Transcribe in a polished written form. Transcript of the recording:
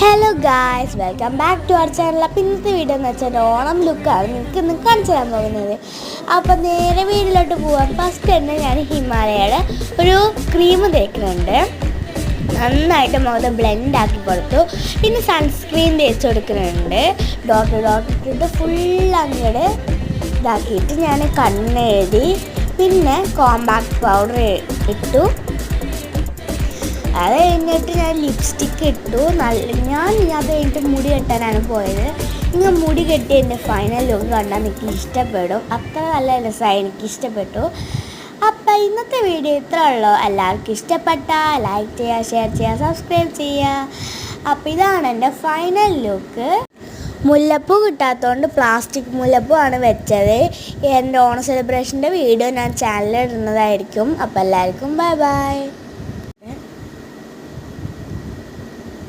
Hello guys, welcome back to our channel. അപ്പോൾ ഇന്നത്തെ video എന്ന് വെച്ചാൽ ഓണം ലുക്കാണ് നിങ്ങൾക്ക് ഇന്ന് കാണിച്ചു തരാൻ പോകുന്നത്. അപ്പോൾ നേരെ വീട്ടിലോട്ട് പോകാം. ഫസ്റ്റ് തന്നെ ഞാൻ ഹിമാലയയുടെ ഒരു ക്രീം തേക്കുന്നുണ്ട്. നന്നായിട്ട് മുഖത്ത് ബ്ലെൻഡ് ആക്കി കൊടുത്തു. പിന്നെ സൺസ്ക്രീൻ തേച്ച് കൊടുക്കുന്നുണ്ട്. ഡോട്ട് ഇട്ടിട്ട് ഫുൾ അങ്ങോട്ട് ഇതാക്കിയിട്ട് ഞാൻ കണ്ണെഴുതി. പിന്നെ കോമ്പാക്ട് പൗഡർ ഇട്ടു. അത് കഴിഞ്ഞിട്ട് ഞാൻ ലിപ്സ്റ്റിക്ക് ഇട്ടു. ഞാൻ അത് കഴിഞ്ഞിട്ട് മുടി കെട്ടാനാണ് പോയത്. ഇങ്ങനെ മുടി കെട്ടി എൻ്റെ ഫൈനൽ ലുക്ക് കണ്ടാൽ എനിക്ക് ഇഷ്ടപ്പെടും. അത്ര നല്ല രസമായി, എനിക്ക് ഇഷ്ടപ്പെട്ടു. അപ്പോൾ ഇന്നത്തെ വീഡിയോ ഇത്ര ഉള്ളൂ. എല്ലാവർക്കും ഇഷ്ടപ്പെട്ടാൽ ലൈക്ക് ചെയ്യുക, ഷെയർ ചെയ്യുക, സബ്സ്ക്രൈബ് ചെയ്യുക. അപ്പോൾ ഇതാണ് എൻ്റെ ഫൈനൽ ലുക്ക്. മുല്ലപ്പൂ കിട്ടാത്തതുകൊണ്ട് പ്ലാസ്റ്റിക് മുല്ലപ്പൂ ആണ് വെച്ചത്. എൻ്റെ ഓണം സെലിബ്രേഷൻ്റെ വീഡിയോ ഞാൻ ചാനലിൽ ഇടുന്നതായിരിക്കും. അപ്പോൾ എല്ലാവർക്കും ബൈ ബൈ.